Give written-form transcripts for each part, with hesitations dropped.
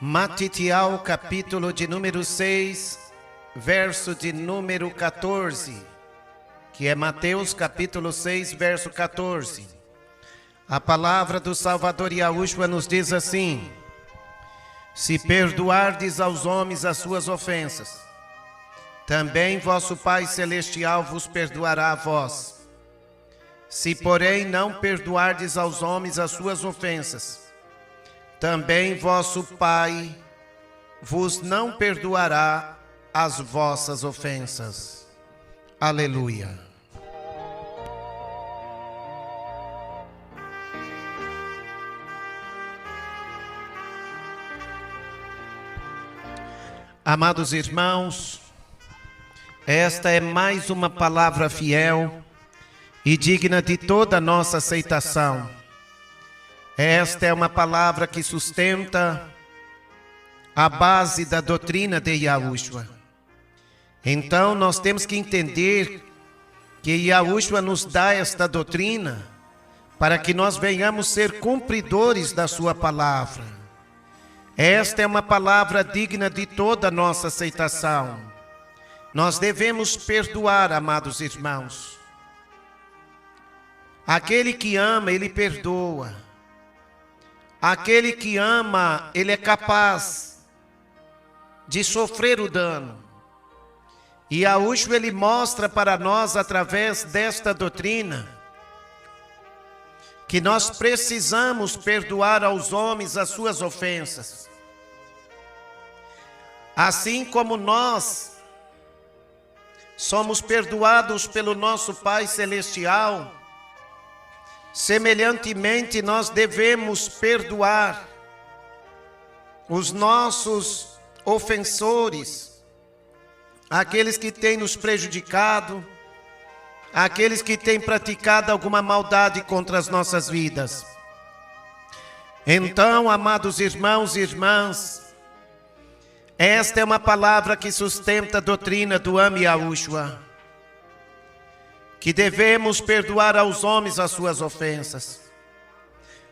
Matitial, capítulo de número 6, verso de número 14, que é Mateus, capítulo 6, verso 14. A palavra do Salvador Yahushua nos diz assim: se perdoardes aos homens as suas ofensas, também vosso Pai Celestial vos perdoará a vós. Se, porém, não perdoardes aos homens as suas ofensas, também vosso Pai vos não perdoará as vossas ofensas. Aleluia. Amados irmãos, esta é mais uma palavra fiel e digna de toda a nossa aceitação. Esta é uma palavra que sustenta a base da doutrina de Yahushua. Então nós temos que entender que Yahushua nos dá esta doutrina para que nós venhamos ser cumpridores da sua palavra. Esta é uma palavra digna de toda a nossa aceitação. Nós devemos perdoar, amados irmãos. Aquele que ama, ele perdoa. Aquele que ama, ele é capaz de sofrer o dano. E Yahushua, ele mostra para nós, através desta doutrina, que nós precisamos perdoar aos homens as suas ofensas. Assim como nós somos perdoados pelo nosso Pai Celestial, semelhantemente, nós devemos perdoar os nossos ofensores, aqueles que têm nos prejudicado, aqueles que têm praticado alguma maldade contra as nossas vidas. Então, amados irmãos e irmãs, esta é uma palavra que sustenta a doutrina do Ame Yahushua, que devemos perdoar aos homens as suas ofensas,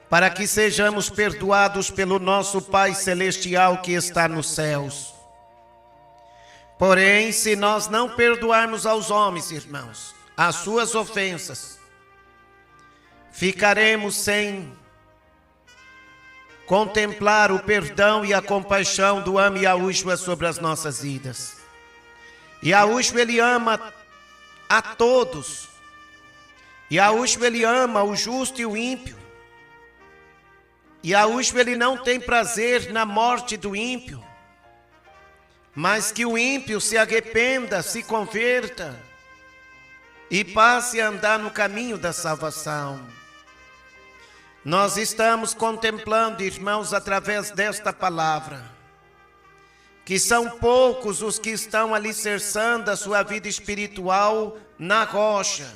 para que sejamos perdoados pelo nosso Pai Celestial que está nos céus. Porém, se nós não perdoarmos aos homens, irmãos, as suas ofensas, ficaremos sem contemplar o perdão e a compaixão do Ame Yahushua sobre as nossas vidas. Yahushua, ele ama a todos. Yahushua, ele ama o justo e o ímpio. Yahushua, ele não tem prazer na morte do ímpio, mas que o ímpio se arrependa, se converta e passe a andar no caminho da salvação. Nós estamos contemplando, irmãos, através desta palavra, que são poucos os que estão alicerçando a sua vida espiritual na rocha.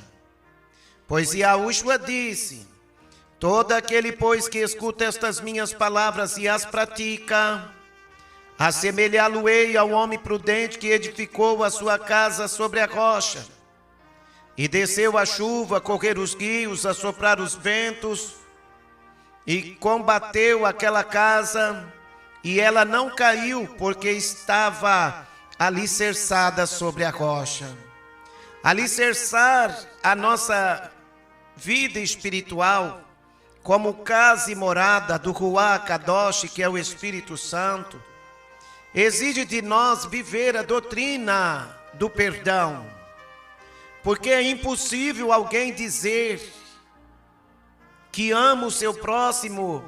Pois Yahushua disse: todo aquele, pois, que escuta estas minhas palavras e as pratica, assemelhá-lo-ei ao homem prudente que edificou a sua casa sobre a rocha. E desceu a chuva, correr os rios, a soprar os ventos, e combateu aquela casa, e ela não caiu, porque estava alicerçada sobre a rocha. Alicerçar a nossa vida espiritual como casa e morada do Ruach Kadosh, que é o Espírito Santo, exige de nós viver a doutrina do perdão, porque é impossível alguém dizer que ama o seu próximo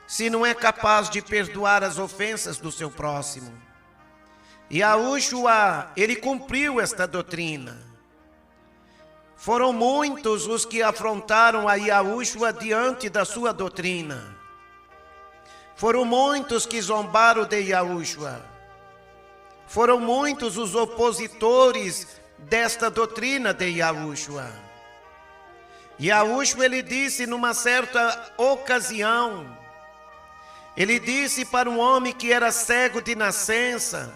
se não é capaz de perdoar as ofensas do seu próximo. E Yahushua, ele cumpriu esta doutrina. Foram muitos os que afrontaram a Yahushua diante da sua doutrina. Foram muitos que zombaram de Yahushua. Foram muitos os opositores desta doutrina de Yahushua. Yahushua, ele disse numa certa ocasião, ele disse para um homem que era cego de nascença,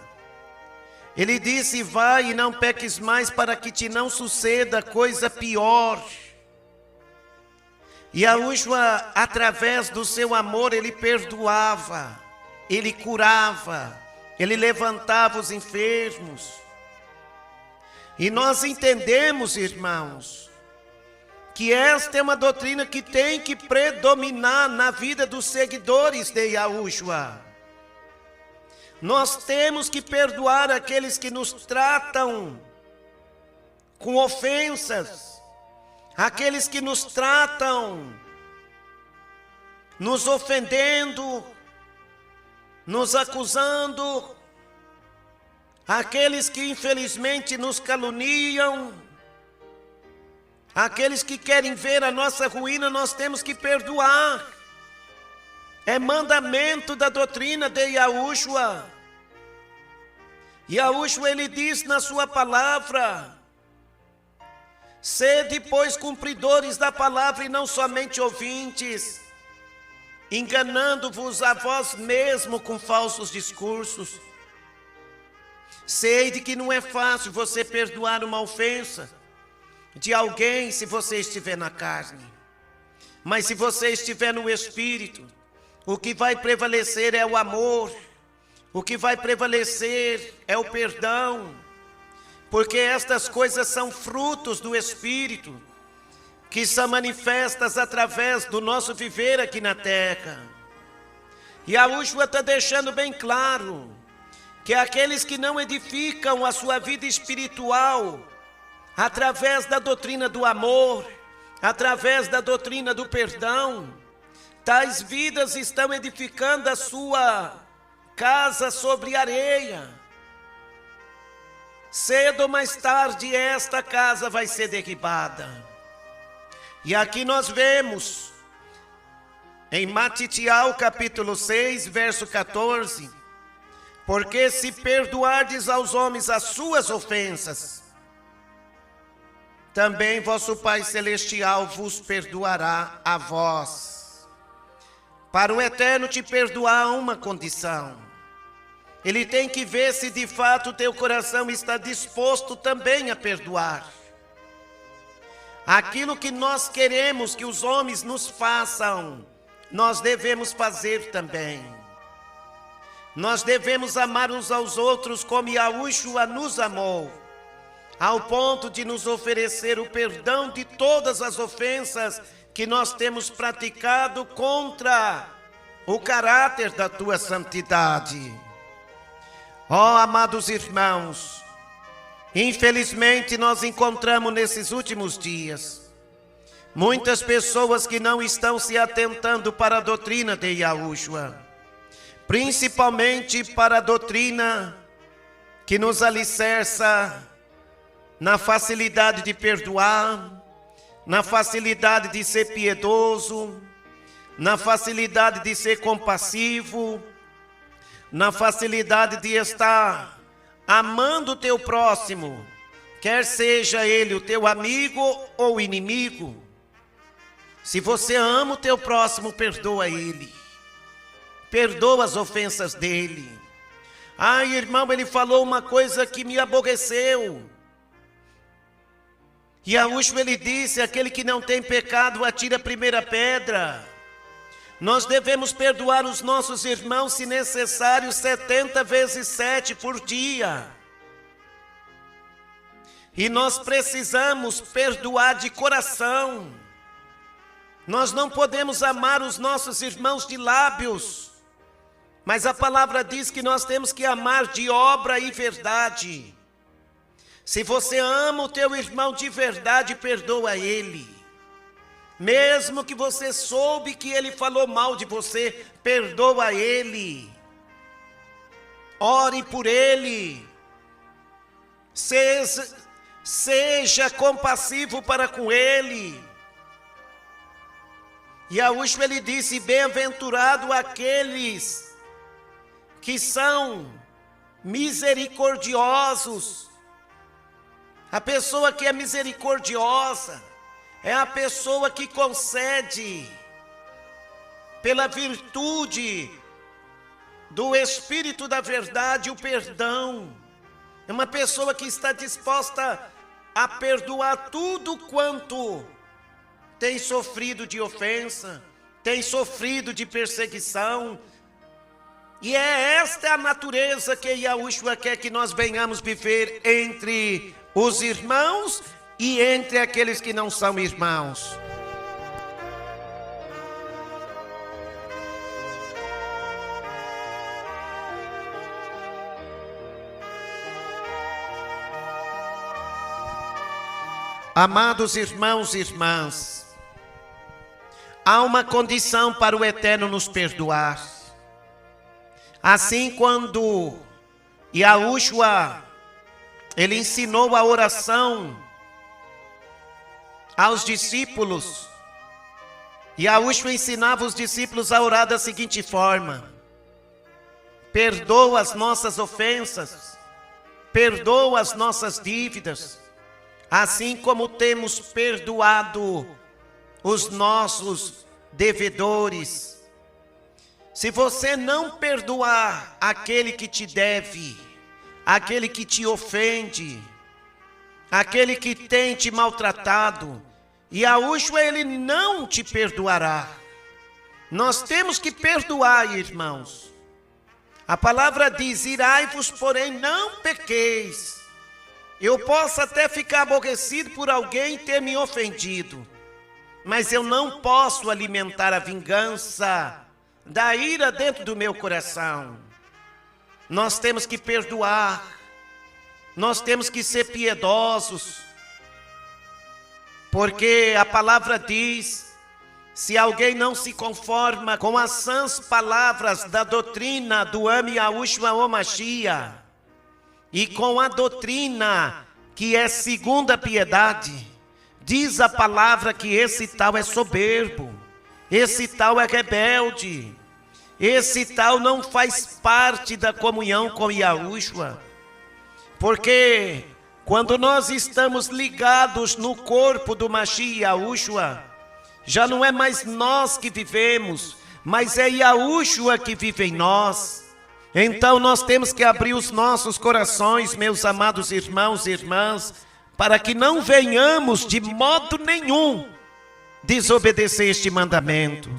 ele disse: vai e não peques mais, para que te não suceda coisa pior. Yahushua, através do seu amor, ele perdoava. Ele curava, Ele levantava os enfermos. E nós entendemos, irmãos, que esta é uma doutrina que tem que predominar na vida dos seguidores de Yahushua. Nós temos que perdoar aqueles que nos tratam com ofensas, aqueles que nos tratam nos ofendendo, nos acusando, aqueles que infelizmente nos caluniam, aqueles que querem ver a nossa ruína, nós temos que perdoar. É mandamento da doutrina de Yahushua. Yahushua, ele diz na sua palavra: sede, pois, cumpridores da palavra e não somente ouvintes, enganando-vos a vós mesmo com falsos discursos. Sei de que não é fácil você perdoar uma ofensa de alguém se você estiver na carne. Mas se você estiver no Espírito, o que vai prevalecer é o amor, o que vai prevalecer é o perdão, porque estas coisas são frutos do Espírito, que são manifestas através do nosso viver aqui na terra. E a Yahushua está deixando bem claro que aqueles que não edificam a sua vida espiritual através da doutrina do amor, através da doutrina do perdão, tais vidas estão edificando a sua casa sobre areia. Cedo ou mais tarde esta casa vai ser derribada. E aqui nós vemos em Matitial capítulo 6, verso 14: porque se perdoardes aos homens as suas ofensas, também vosso Pai Celestial vos perdoará a vós. Para o Eterno te perdoar há uma condição: Ele tem que ver se de fato o teu coração está disposto também a perdoar. Aquilo que nós queremos que os homens nos façam, nós devemos fazer também. Nós devemos amar uns aos outros como Yahushua nos amou, ao ponto de nos oferecer o perdão de todas as ofensas que nós temos praticado contra o caráter da tua santidade. Ó, amados irmãos, infelizmente nós encontramos nesses últimos dias muitas pessoas que não estão se atentando para a doutrina de Yahushua, principalmente para a doutrina que nos alicerça na facilidade de perdoar, na facilidade de ser piedoso, na facilidade de ser compassivo, na facilidade de estar amando o teu próximo, quer seja ele o teu amigo ou inimigo. Se você ama o teu próximo, perdoa ele, perdoa as ofensas dele. Ai, irmão, ele falou uma coisa que me aborreceu. E Yahushua, ele disse: aquele que não tem pecado, atira a primeira pedra. Nós devemos perdoar os nossos irmãos, se necessário, 70 vezes 7 por dia. E nós precisamos perdoar de coração. Nós não podemos amar os nossos irmãos de lábios, mas a palavra diz que nós temos que amar de obra e verdade. Se você ama o teu irmão de verdade, perdoa ele. Mesmo que você soube que ele falou mal de você, perdoa ele. Ore por ele. Seja compassivo para com ele. E Yahushua, ele disse: bem-aventurado aqueles que são misericordiosos. A pessoa que é misericordiosa é a pessoa que concede, pela virtude do Espírito da verdade, o perdão. É uma pessoa que está disposta a perdoar tudo quanto tem sofrido de ofensa, tem sofrido de perseguição, E é esta a natureza que Yahushua quer que nós venhamos viver entre os irmãos e entre aqueles que não são irmãos. Amados irmãos e irmãs, há uma condição para o Eterno nos perdoar. Assim, quando Yahushua, ele ensinou a oração aos discípulos, Yahushua ensinava os discípulos a orar da seguinte forma: perdoa as nossas ofensas, perdoa as nossas dívidas, assim como temos perdoado os nossos devedores. Se você não perdoar aquele que te deve, aquele que te ofende, aquele que tem te maltratado, Yahushua, ele não te perdoará. Nós temos que perdoar, irmãos. A palavra diz: irai-vos, porém não pequeis. Eu posso até ficar aborrecido por alguém ter me ofendido, mas eu não posso alimentar a vingança da ira dentro do meu coração. Nós temos que perdoar, nós temos que ser piedosos, porque a palavra diz: se alguém não se conforma com as sãs palavras da doutrina do Ame Yahushua o Mashiach, e com a doutrina que é segundo a piedade, diz a palavra que esse tal é soberbo, esse tal é rebelde, esse tal não faz parte da comunhão com Yahushua. Porque quando nós estamos ligados no corpo do Mashiach Yahushua, já não é mais nós que vivemos, mas é Yahushua que vive em nós. Então nós temos que abrir os nossos corações, meus amados irmãos e irmãs, para que não venhamos de modo nenhum desobedecer este mandamento.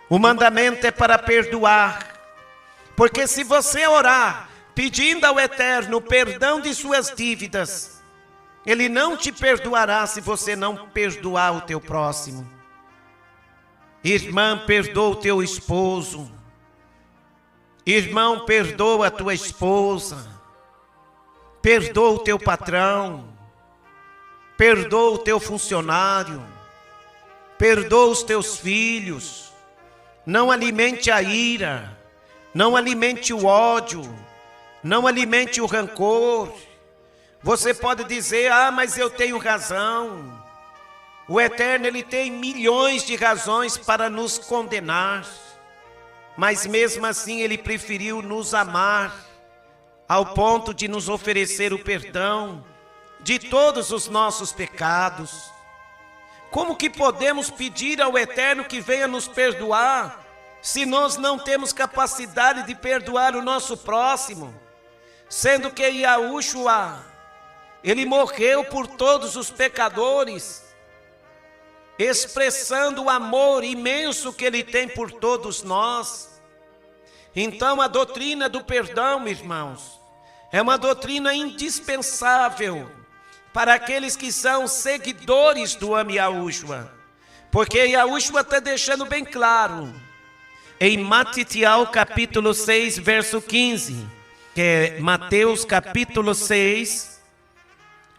O mandamento é para perdoar, porque se você orar pedindo ao Eterno o perdão de suas dívidas, Ele não te perdoará se você não perdoar o teu próximo. Irmã, perdoa o teu esposo. Irmão, perdoa a tua esposa, perdoa o teu patrão, perdoa o teu funcionário, perdoa os teus filhos. Não alimente a ira, não alimente o ódio, não alimente o rancor. Você pode dizer: ah, mas eu tenho razão. O Eterno, ele tem milhões de razões para nos condenar. Mas mesmo assim Ele preferiu nos amar, ao ponto de nos oferecer o perdão de todos os nossos pecados. Como que podemos pedir ao Eterno que venha nos perdoar, se nós não temos capacidade de perdoar o nosso próximo? Sendo que Yahushua, Ele morreu por todos os pecadores, expressando o amor imenso que Ele tem por todos nós. Então a doutrina do perdão, irmãos, é uma doutrina indispensável para aqueles que são seguidores do Ame Yahushua, porque Yahushua está deixando bem claro, em Matitial capítulo 6, verso 15, que é Mateus capítulo 6,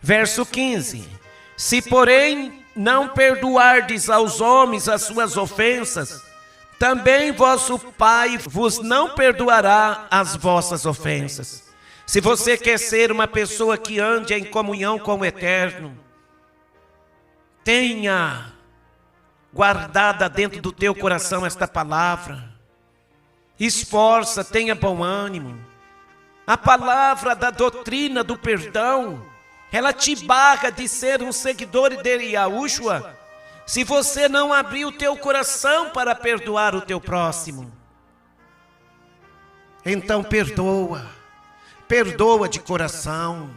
verso 15, se porém não perdoardes aos homens as suas ofensas, também vosso Pai vos não perdoará as vossas ofensas. Se você quer ser uma pessoa que ande em comunhão com o Eterno, tenha guardada dentro do teu coração esta palavra. Esforça, tenha bom ânimo. A palavra da doutrina do perdão, ela te barra de ser um seguidor de Yahushua, se você não abrir o teu coração para perdoar o teu próximo. Então perdoa, perdoa de coração,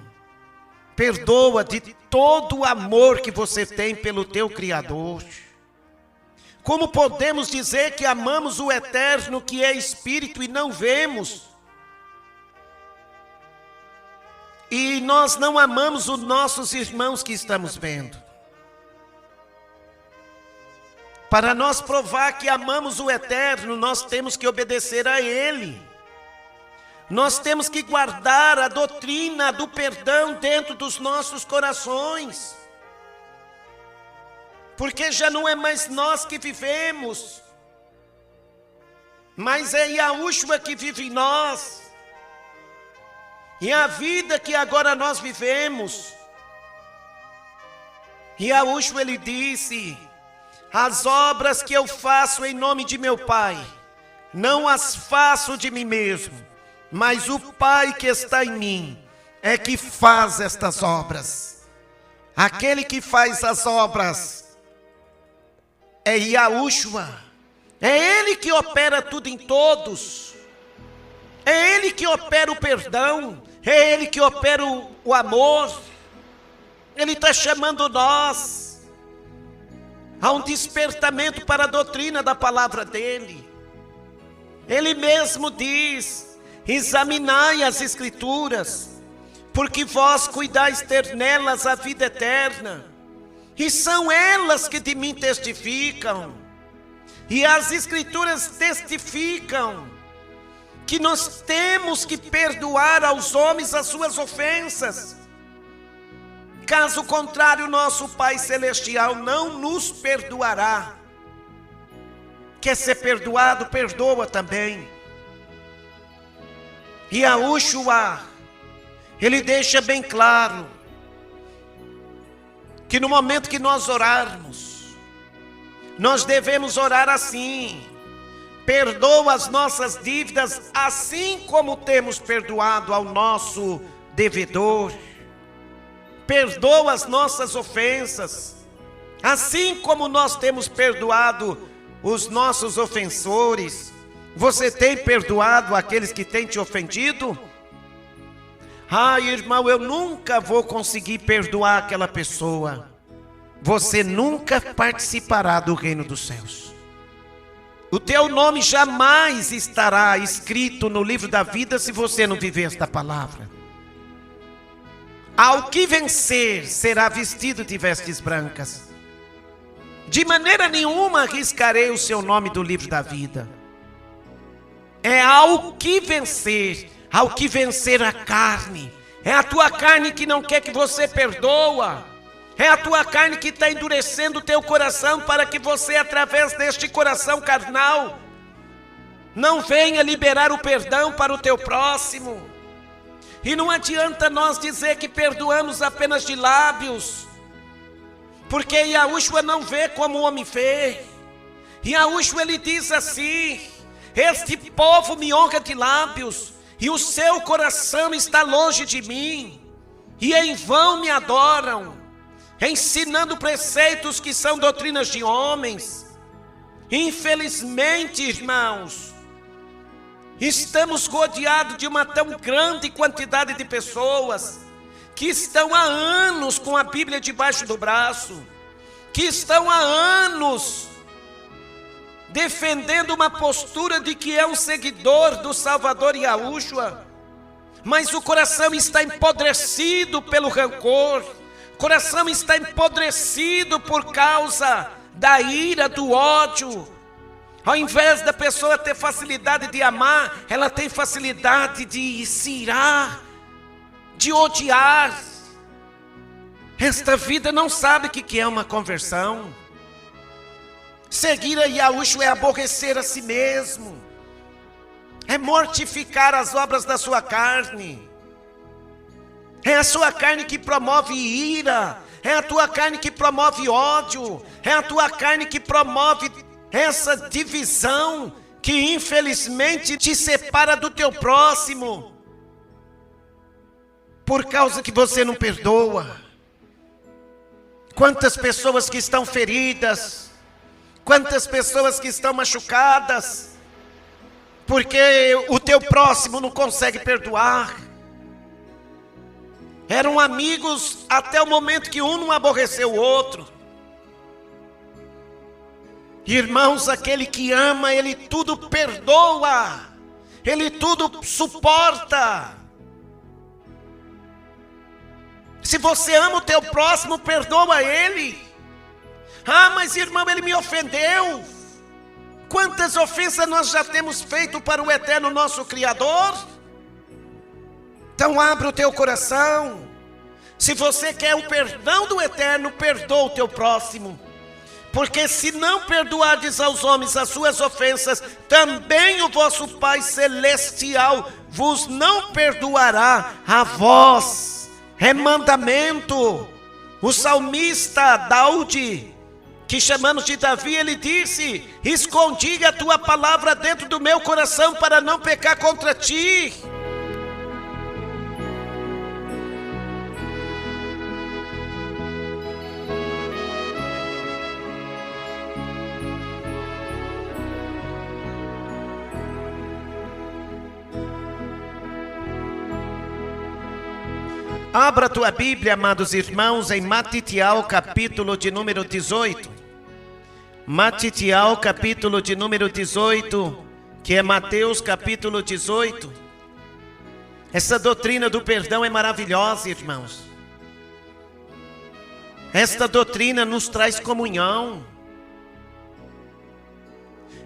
perdoa de todo o amor que você tem pelo teu Criador. Como podemos dizer que amamos o Eterno, que é Espírito, e não vemos? E nós não amamos os nossos irmãos que estamos vendo. Para nós provar que amamos o Eterno, nós temos que obedecer a Ele. Nós temos que guardar a doutrina do perdão dentro dos nossos corações. Porque já não é mais nós que vivemos, mas é Yahushua que vive em nós. E a vida que agora nós vivemos, Yahushua, ele disse: as obras que eu faço em nome de meu Pai, não as faço de mim mesmo, mas o Pai que está em mim é que faz estas obras. Aquele que faz as obras é Yahushua. É Ele que opera tudo em todos. É Ele que opera o perdão. É Ele que opera o amor. Ele está chamando nós há um despertamento para a doutrina da palavra dEle. Ele mesmo diz: examinai as Escrituras, porque vós cuidais ter nelas a vida eterna, e são elas que de mim testificam. E as Escrituras testificam que nós temos que perdoar aos homens as suas ofensas. Caso contrário, nosso Pai Celestial não nos perdoará. Quer ser perdoado? Perdoa também. E Yahushua, ele deixa bem claro que no momento que nós orarmos, nós devemos orar assim: perdoa as nossas dívidas, assim como temos perdoado ao nosso devedor. Perdoa as nossas ofensas, assim como nós temos perdoado os nossos ofensores. Você tem perdoado aqueles que têm te ofendido? Ah, irmão, eu nunca vou conseguir perdoar aquela pessoa. Você nunca participará do reino dos céus. O teu nome jamais estará escrito no livro da vida se você não viver esta palavra. Ao que vencer será vestido de vestes brancas. De maneira nenhuma arriscarei o seu nome do livro da vida. É ao que vencer a carne. É a tua carne que não quer que você perdoa. É a tua carne que está endurecendo o teu coração para que você, através deste coração carnal, não venha liberar o perdão para o teu próximo. E não adianta nós dizer que perdoamos apenas de lábios, porque Yahushua não vê como o homem vê. Yahushua, ele diz assim: este povo me honra de lábios, e o seu coração está longe de mim, e em vão me adoram, ensinando preceitos que são doutrinas de homens. Infelizmente, irmãos, estamos rodeados de uma tão grande quantidade de pessoas que estão há anos com a Bíblia debaixo do braço, que estão há anos defendendo uma postura de que é um seguidor do Salvador Yahushua, mas o coração está empodrecido pelo rancor, o coração está empodrecido por causa da ira, do ódio. Ao invés da pessoa ter facilidade de amar, ela tem facilidade de se irar, de odiar. Esta vida não sabe o que é uma conversão. Seguir a Yahushua é aborrecer a si mesmo, é mortificar as obras da sua carne. É a sua carne que promove ira, é a tua carne que promove ódio, é a tua carne que promove essa divisão que infelizmente te separa do teu próximo, por causa que você não perdoa. Quantas pessoas que estão feridas, quantas pessoas que estão machucadas, porque o teu próximo não consegue perdoar. Eram amigos até o momento que um não aborreceu o outro. Irmãos, aquele que ama, ele tudo perdoa, ele tudo suporta. Se você ama o teu próximo, perdoa ele. Ah, mas irmão, ele me ofendeu. Quantas ofensas nós já temos feito para o eterno nosso Criador? Então abre o teu coração. Se você quer o perdão do eterno, perdoa o teu próximo. Porque se não perdoardes aos homens as suas ofensas, também o vosso Pai Celestial vos não perdoará a vós. É mandamento. O salmista Daudi, que chamamos de Davi, ele disse: escondi a tua palavra dentro do meu coração para não pecar contra ti. Abra a tua Bíblia, amados irmãos, em Matitial, capítulo de número 18. Matitial, capítulo de número 18, que é Mateus, capítulo 18. Essa doutrina do perdão é maravilhosa, irmãos. Esta doutrina nos traz comunhão.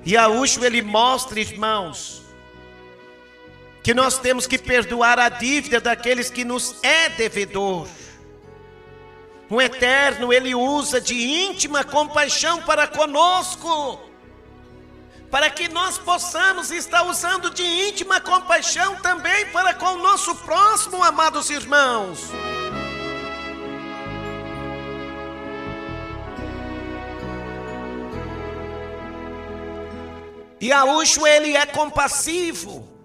E Yahushua, ele mostra, irmãos, que nós temos que perdoar a dívida daqueles que nos é devedor. O Eterno, ele usa de íntima compaixão para conosco, para que nós possamos estar usando de íntima compaixão também para com o nosso próximo, amados irmãos. E Yahushua, ele é compassivo.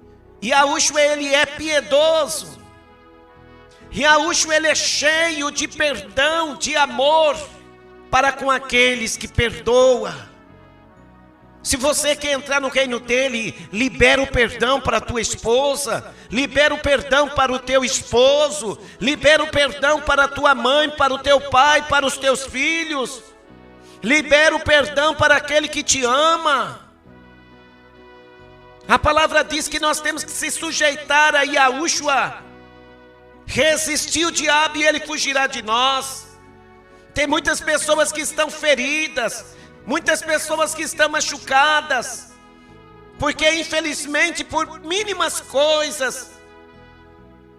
Yahushua, ele é piedoso. Yahushua, ele é cheio de perdão, de amor para com aqueles que perdoa. Se você quer entrar no reino dele, libera o perdão para a tua esposa, libera o perdão para o teu esposo, libera o perdão para a tua mãe, para o teu pai, para os teus filhos, libera o perdão para aquele que te ama. A palavra diz que nós temos que se sujeitar a Yahushua, resistir o diabo e ele fugirá de nós. Tem muitas pessoas que estão feridas, muitas pessoas que estão machucadas, porque infelizmente por mínimas coisas,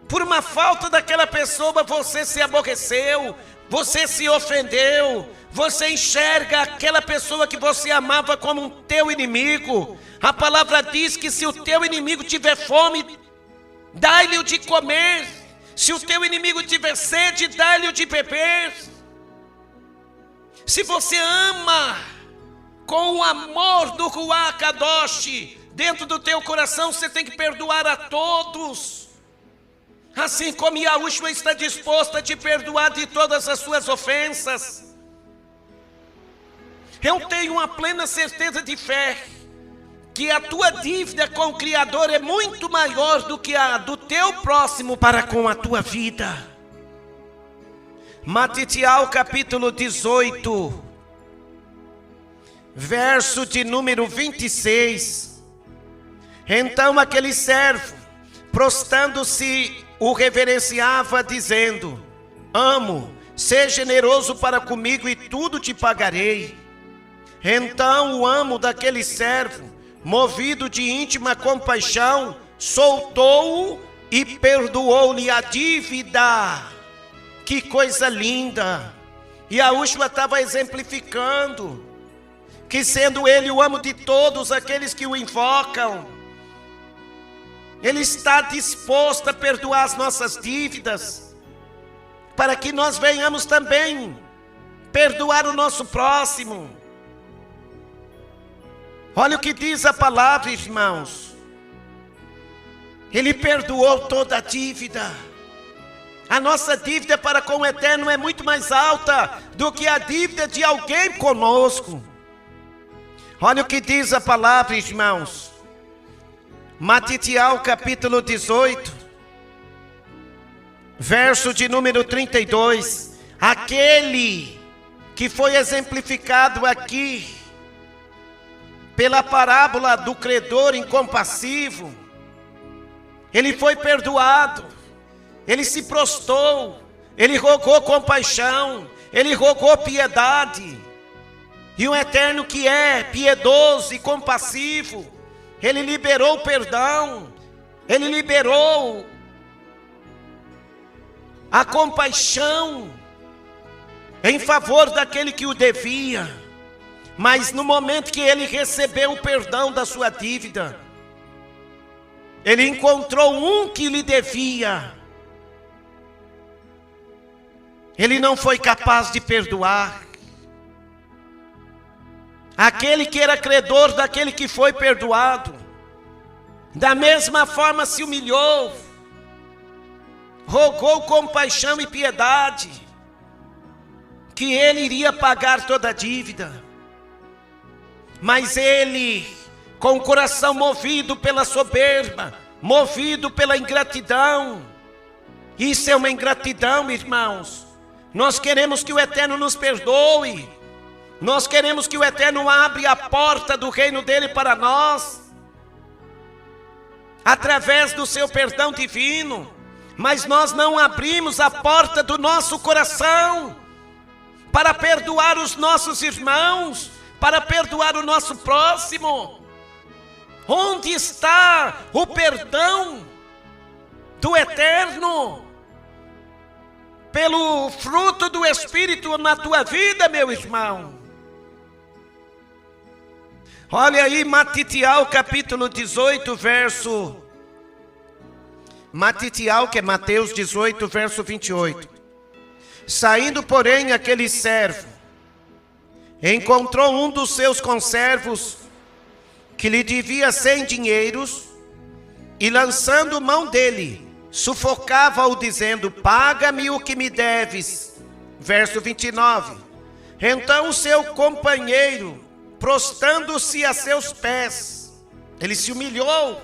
por uma falta daquela pessoa, você se aborreceu, você se ofendeu, você enxerga aquela pessoa que você amava como um teu inimigo. A palavra diz que se o teu inimigo tiver fome, dá-lhe o de comer. Se o teu inimigo tiver sede, dá-lhe o de beber. Se você ama com o amor do Ruach Kadosh dentro do teu coração, você tem que perdoar a todos. Assim como Yahushua está disposto a te perdoar de todas as suas ofensas. Eu tenho uma plena certeza de fé que a tua dívida com o Criador é muito maior do que a do teu próximo para com a tua vida. Matitial, capítulo 18, verso de número 26. Então aquele servo, prostrando-se, o reverenciava, dizendo: amo, seja generoso para comigo e tudo te pagarei. Então o amo daquele servo, movido de íntima compaixão, soltou-o e perdoou-lhe a dívida. Que coisa linda! E Yahushua estava exemplificando que, sendo ele o amo de todos aqueles que o invocam, ele está disposto a perdoar as nossas dívidas, para que nós venhamos também perdoar o nosso próximo. Olha o que diz a palavra, irmãos. Ele perdoou toda a dívida. A nossa dívida para com o Eterno é muito mais alta do que a dívida de alguém conosco. Olha o que diz a palavra, irmãos. Matitial, capítulo 18, verso de número 32. Aquele que foi exemplificado aqui pela parábola do credor incompassivo, ele foi perdoado, ele se prostrou, ele rogou compaixão, ele rogou piedade. E o Eterno, que é piedoso e compassivo, ele liberou o perdão, ele liberou a compaixão em favor daquele que o devia. Mas no momento que ele recebeu o perdão da sua dívida, ele encontrou um que lhe devia. Ele não foi capaz de perdoar. Aquele que era credor daquele que foi perdoado, da mesma forma se humilhou, rogou compaixão e piedade, que ele iria pagar toda a dívida. Mas ele, com o coração movido pela soberba, movido pela ingratidão, isso é uma ingratidão, irmãos. Nós queremos que o Eterno nos perdoe, nós queremos que o Eterno abra a porta do reino dele para nós, através do seu perdão divino, mas nós não abrimos a porta do nosso coração para perdoar os nossos irmãos, para perdoar o nosso próximo. Onde está o perdão do Eterno pelo fruto do Espírito na tua vida, meu irmão? Olha aí Matitial capítulo 18, Matitial, que é Mateus 18, verso 28. Saindo, porém, aquele servo, encontrou um dos seus conservos, que lhe devia 100 dinheiros, e lançando mão dele, sufocava-o, dizendo: paga-me o que me deves. Verso 29. Então o seu companheiro, prostrando-se a seus pés, ele se humilhou,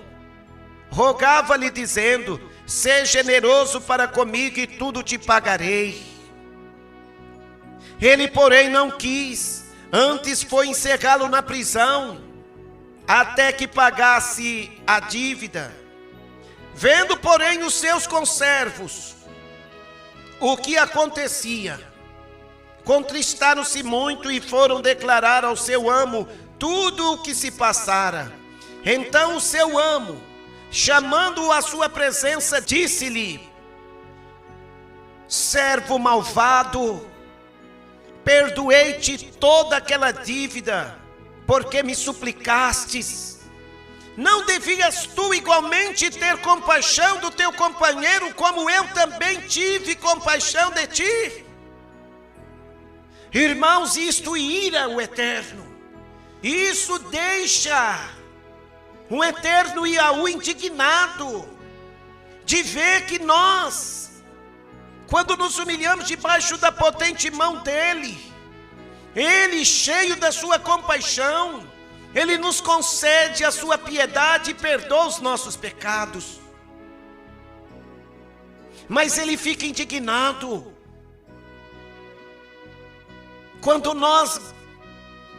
rogava-lhe dizendo: seja generoso para comigo e tudo te pagarei. Ele, porém, não quis, antes foi encerrá-lo na prisão, até que pagasse a dívida. Vendo, porém, os seus conservos o que acontecia, contristaram-se muito e foram declarar ao seu amo tudo o que se passara. Então o seu amo, chamando-o à sua presença, disse-lhe: servo malvado, perdoei-te toda aquela dívida, porque me suplicastes. Não devias tu igualmente ter compaixão do teu companheiro, como eu também tive compaixão de ti? Irmãos, isto ira o Eterno. Isso deixa o Eterno Iaú indignado de ver que nós, quando nos humilhamos debaixo da potente mão dele, ele, cheio da sua compaixão, ele nos concede a sua piedade e perdoa os nossos pecados. Mas ele fica indignado quando nós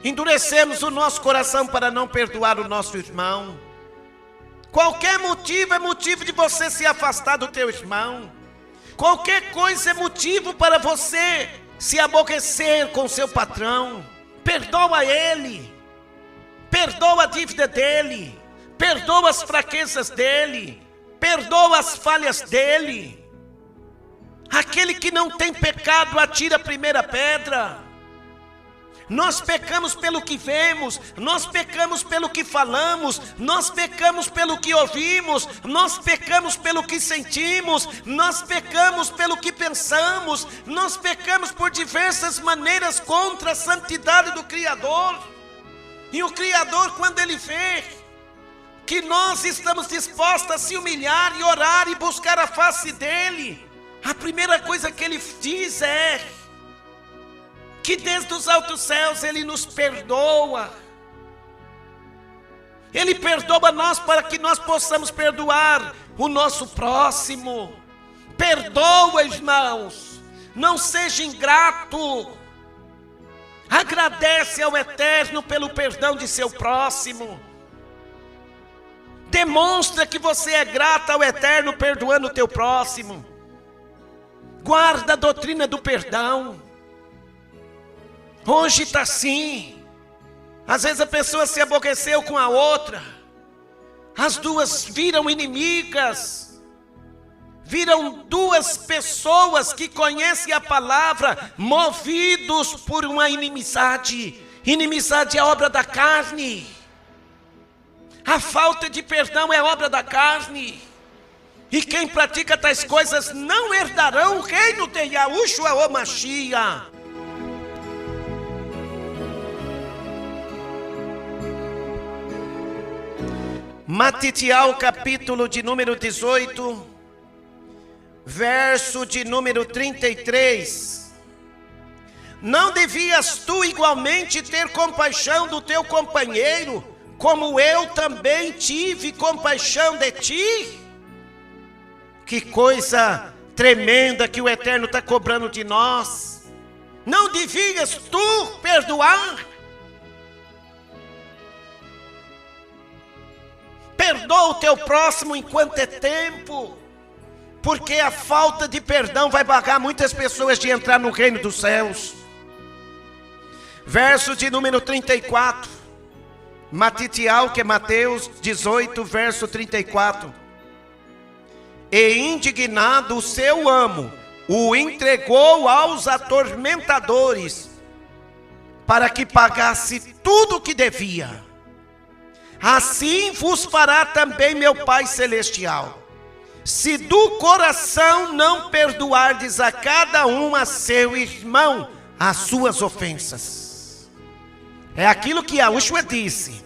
endurecemos o nosso coração para não perdoar o nosso irmão. Qualquer motivo é motivo de você se afastar do teu irmão. Qualquer coisa é motivo para você se aborrecer com seu patrão. Perdoa ele, perdoa a dívida dele, perdoa as fraquezas dele, perdoa as falhas dele. Aquele que não tem pecado, atira a primeira pedra. Nós pecamos pelo que vemos, nós pecamos pelo que falamos, nós pecamos pelo que ouvimos, nós pecamos pelo que sentimos, nós pecamos pelo que pensamos, nós pecamos por diversas maneiras contra a santidade do Criador. E o Criador, quando ele vê que nós estamos dispostos a se humilhar e orar e buscar a face dele, a primeira coisa que ele diz é que desde os altos céus ele nos perdoa. Ele perdoa nós para que nós possamos perdoar o nosso próximo. Perdoa, irmãos, não seja ingrato. Agradece ao Eterno pelo perdão de seu próximo. Demonstra que você é grato ao Eterno perdoando o teu próximo. Guarda a doutrina do perdão. Hoje está assim. Às vezes a pessoa se aborreceu com a outra. As duas viram inimigas. Viram duas pessoas que conhecem a palavra, movidos por uma inimizade. Inimizade é obra da carne. A falta de perdão é obra da carne. E quem pratica tais coisas não herdarão o reino de Yahushua ou Mashiach. Matitial, capítulo de número 18, verso de número 33. Não devias tu igualmente ter compaixão do teu companheiro, como eu também tive compaixão de ti? Que coisa tremenda que o Eterno está cobrando de nós. Não devias tu perdoar? Perdoa o teu próximo enquanto é tempo, porque a falta de perdão vai barrar muitas pessoas de entrar no reino dos céus. Verso de número 34, Matitial, que é Mateus 18, verso 34. E indignado o seu amo, o entregou aos atormentadores, para que pagasse tudo o que devia. Assim vos fará também meu Pai Celestial, se do coração não perdoardes a cada um a seu irmão as suas ofensas. É aquilo que Yahushua disse: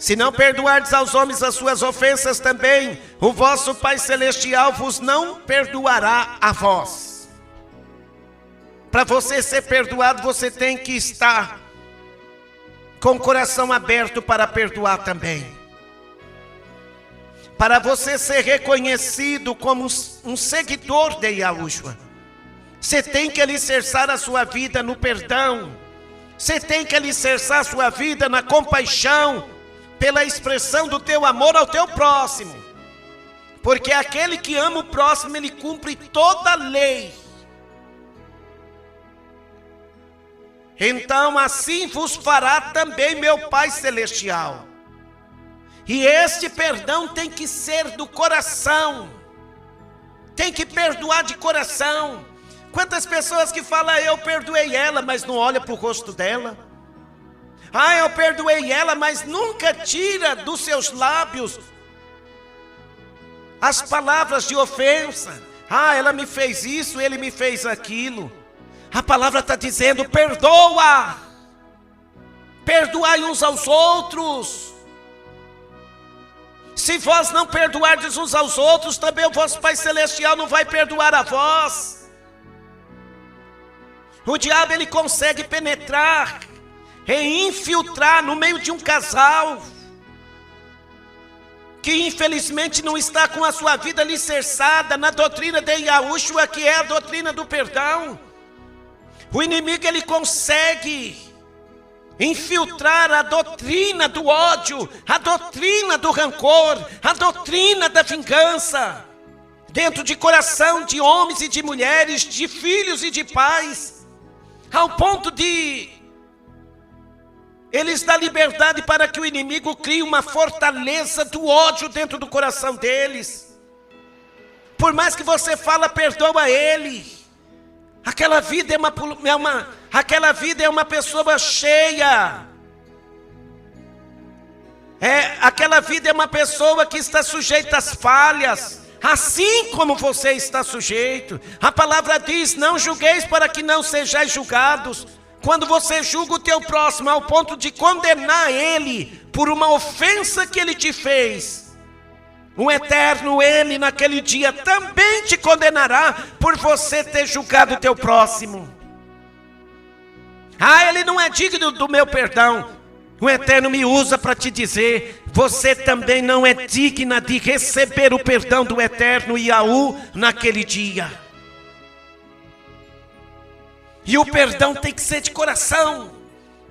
se não perdoardes aos homens as suas ofensas, também o vosso Pai Celestial vos não perdoará a vós. Para você ser perdoado, você tem que estar com o coração aberto para perdoar também. Para você ser reconhecido como um seguidor de Yahushua, você tem que alicerçar a sua vida no perdão. Você tem que alicerçar a sua vida na compaixão, pela expressão do teu amor ao teu próximo. Porque aquele que ama o próximo, ele cumpre toda a lei. Então assim vos fará também meu Pai Celestial. E este perdão tem que ser do coração. Tem que perdoar de coração. Quantas pessoas que falam: eu perdoei ela, mas não olha para o rosto dela. Ah, eu perdoei ela, mas nunca tira dos seus lábios as palavras de ofensa. Ah, ela me fez isso, ele me fez aquilo. A palavra está dizendo: perdoa. Perdoai uns aos outros. Se vós não perdoardes uns aos outros, também o vosso Pai Celestial não vai perdoar a vós. O diabo, ele consegue penetrar e infiltrar no meio de um casal que infelizmente não está com a sua vida alicerçada na doutrina de Yahushua, que é a doutrina do perdão. O inimigo, ele consegue infiltrar a doutrina do ódio, a doutrina do rancor, a doutrina da vingança, dentro de coração de homens e de mulheres, de filhos e de pais, ao ponto de eles dar liberdade para que o inimigo crie uma fortaleza do ódio dentro do coração deles. Por mais que você fala: perdoa ele, aquela vida é uma pessoa cheia. Aquela vida é uma pessoa que está sujeita às falhas, assim como você está sujeito. A palavra diz: não julgueis para que não sejais julgados. Quando você julga o teu próximo ao ponto de condenar ele por uma ofensa que ele te fez, o Eterno, ele naquele dia também te condenará por você ter julgado o teu próximo. Ah, ele não é digno do meu perdão. O Eterno me usa para te dizer: você também não é digna de receber o perdão do Eterno Yahu naquele dia. E o perdão tem que ser de coração.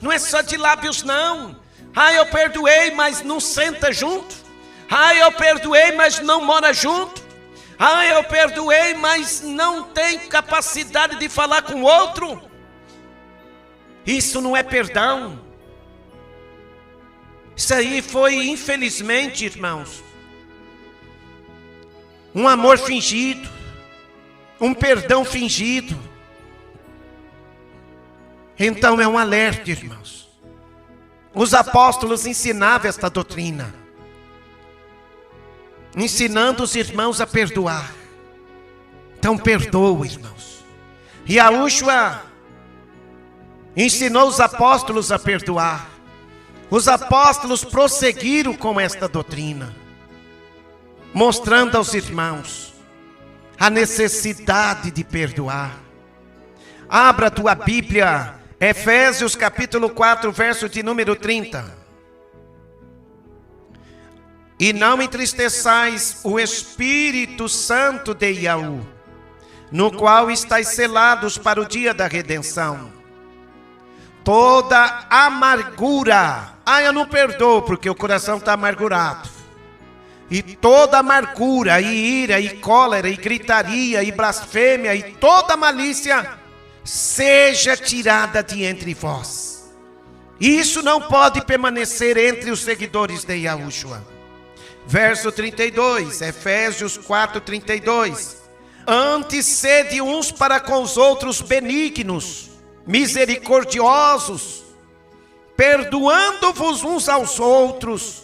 Não é só de lábios, não. Ah, eu perdoei, mas não senta junto. Ah, eu perdoei, mas não mora junto. Ah, eu perdoei, mas não tem capacidade de falar com o outro. Isso não é perdão. Isso aí foi, infelizmente, irmãos, um amor fingido, um perdão fingido. Então é um alerta, irmãos. Os apóstolos ensinavam esta doutrina, ensinando os irmãos a perdoar. Então perdoa, irmãos. E Yahushua ensinou os apóstolos a perdoar. Os apóstolos prosseguiram com esta doutrina, mostrando aos irmãos a necessidade de perdoar. Abra a tua Bíblia, Efésios capítulo 4, verso de número 30. E não entristeçais o Espírito Santo de Yahu, no qual estáis selados para o dia da redenção. Toda amargura, eu não perdoo porque o coração está amargurado. E toda amargura, e ira, e cólera, e gritaria, e blasfêmia, e toda malícia, seja tirada de entre vós. Isso não pode permanecer entre os seguidores de Yahushua. Verso 32, Efésios 4, 32. Antes sede uns para com os outros benignos, misericordiosos, perdoando-vos uns aos outros,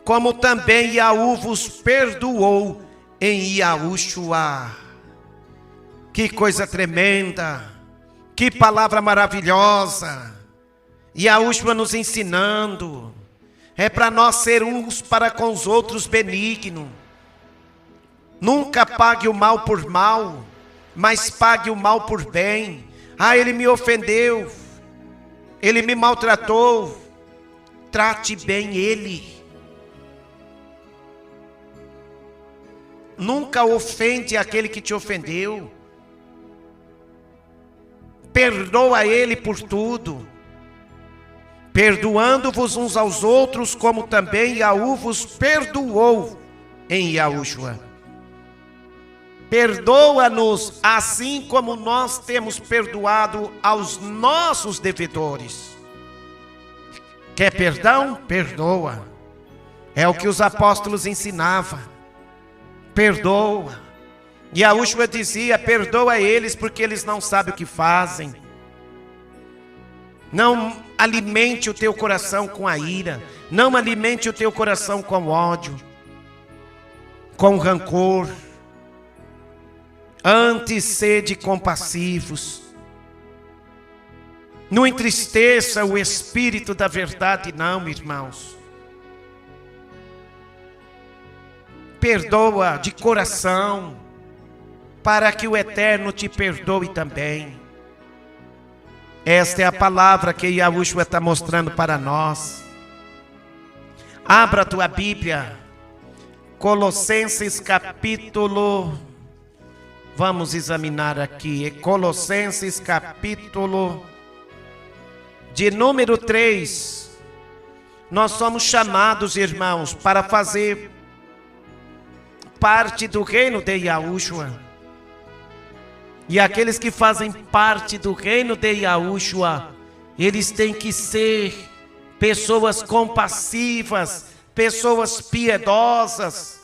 como também Yahu vos perdoou em Yahushua. Que coisa tremenda, que palavra maravilhosa. Yahushua nos ensinando, é para nós ser uns para com os outros benigno. Nunca pague o mal por mal, mas pague o mal por bem. Ele me ofendeu, ele me maltratou, trate bem ele. Nunca ofende aquele que te ofendeu. Perdoa ele por tudo, perdoando-vos uns aos outros, como também Yahu vos perdoou em Yahushua. Perdoa-nos assim como nós temos perdoado aos nossos devedores. Quer perdão? Perdoa. É o que os apóstolos ensinavam. Perdoa. E Yahushua dizia, perdoa eles porque eles não sabem o que fazem. Não alimente o teu coração com a ira. Não alimente o teu coração com ódio, com rancor. Antes sede compassivos. Não entristeça o Espírito da verdade, não, irmãos. Perdoa de coração, para que o Eterno te perdoe também. Esta é a palavra que Yahushua está mostrando para nós. Abra a tua Bíblia, Colossenses capítulo... Vamos examinar aqui, Colossenses capítulo de número 3. Nós somos chamados, irmãos, para fazer parte do reino de Yahushua. E aqueles que fazem parte do reino de Yahushua, eles têm que ser pessoas compassivas, pessoas piedosas.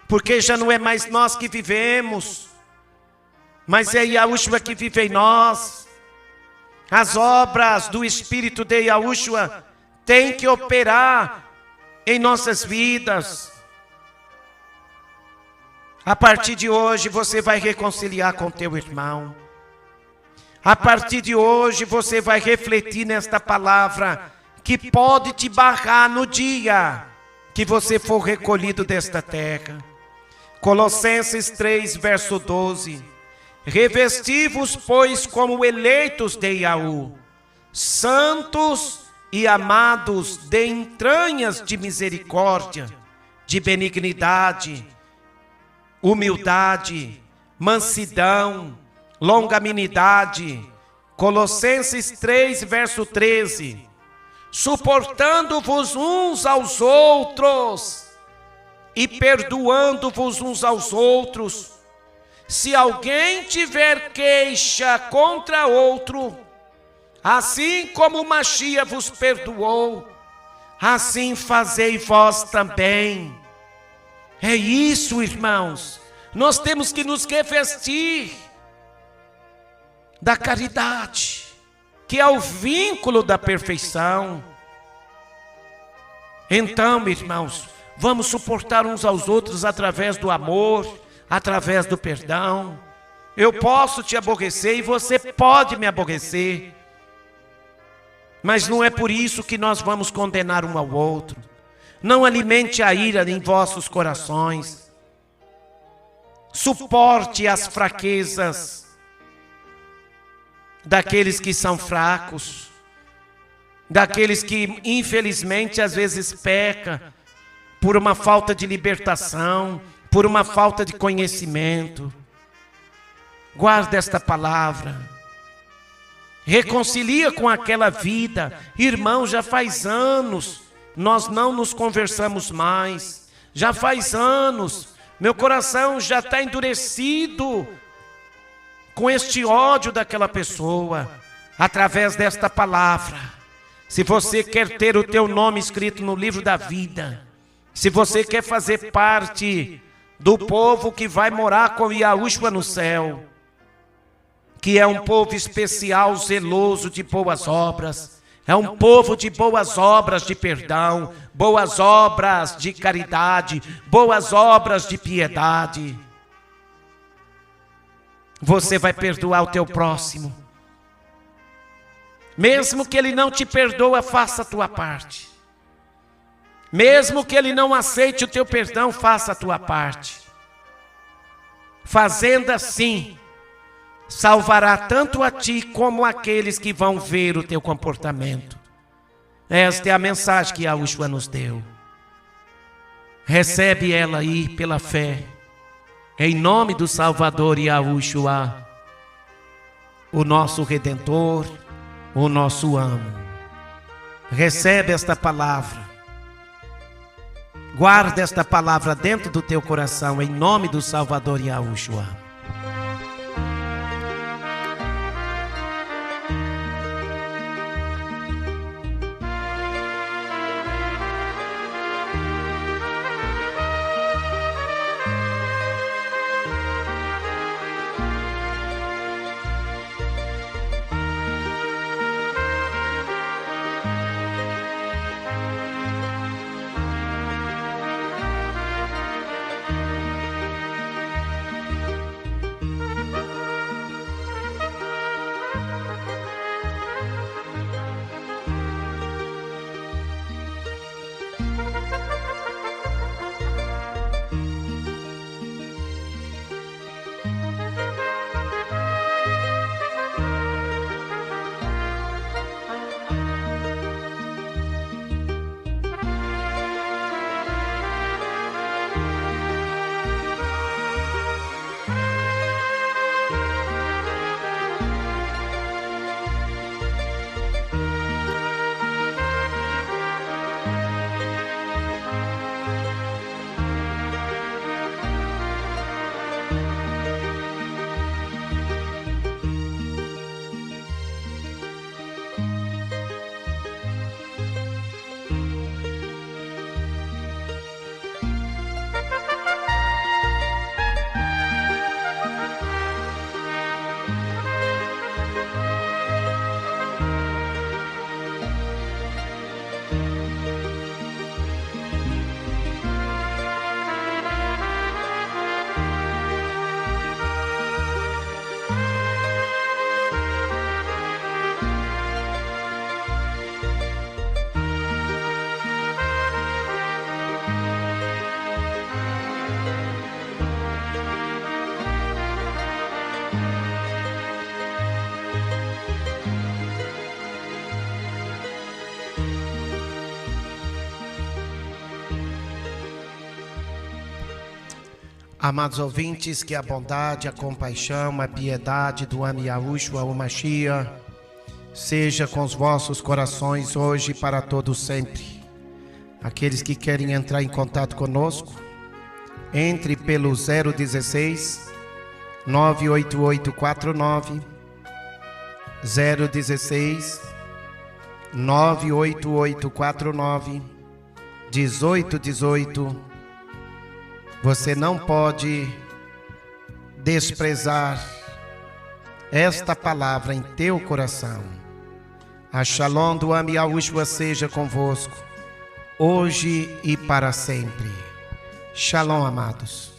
Porque já não é mais nós que vivemos, mas é Yahushua que vive em nós. As obras do Espírito de Yahushua têm que operar em nossas vidas. A partir de hoje você vai reconciliar com teu irmão. A partir de hoje você vai refletir nesta palavra que pode te barrar no dia que você for recolhido desta terra. Colossenses 3, verso 12. Revesti-vos, pois, como eleitos de Yahu, santos e amados, de entranhas de misericórdia, de benignidade, humildade, mansidão, longanimidade, Colossenses 3, verso 13. Suportando-vos uns aos outros e perdoando-vos uns aos outros, se alguém tiver queixa contra outro, assim como o Machia vos perdoou, assim fazei vós também. É isso, irmãos. Nós temos que nos revestir da caridade, que é o vínculo da perfeição. Então, irmãos, vamos suportar uns aos outros através do amor, através do perdão. Eu posso te aborrecer e você pode me aborrecer, mas não é por isso que nós vamos condenar um ao outro. Não alimente a ira em vossos corações. Suporte as fraquezas daqueles que são fracos, daqueles que infelizmente às vezes pecam por uma falta de libertação, por uma falta de conhecimento. Guarda esta palavra. Reconcilia com aquela vida. Irmão, já faz anos nós não nos conversamos mais. Já faz anos, meu coração já está endurecido com este ódio daquela pessoa. Através desta palavra, se você quer ter o teu nome escrito no livro da vida, se você quer fazer parte do povo que vai morar com Yahushua no céu, que é um povo especial, zeloso de boas obras, é um povo de boas obras de perdão, boas obras de caridade, boas obras de piedade. Você vai perdoar o teu próximo. Mesmo que ele não te perdoa, faça a tua parte. Mesmo que ele não aceite o teu perdão, faça a tua parte. Fazendo assim, salvará tanto a ti como aqueles que vão ver o teu comportamento. Esta é a mensagem que Yahushua nos deu. Recebe ela aí pela fé, em nome do Salvador Yahushua, o nosso Redentor, o nosso amo. Recebe esta palavra. Guarda esta palavra dentro do teu coração, em nome do Salvador Yahushua. Amados ouvintes, que a bondade, a compaixão, a piedade do Ami Yahushua, o Mashiach, seja com os vossos corações hoje e para todos sempre. Aqueles que querem entrar em contato conosco, entre pelo 016 98849 016 98849 1818. Você não pode desprezar esta palavra em teu coração. A Shalom do Am Yahushua seja convosco, hoje e para sempre. Shalom, amados.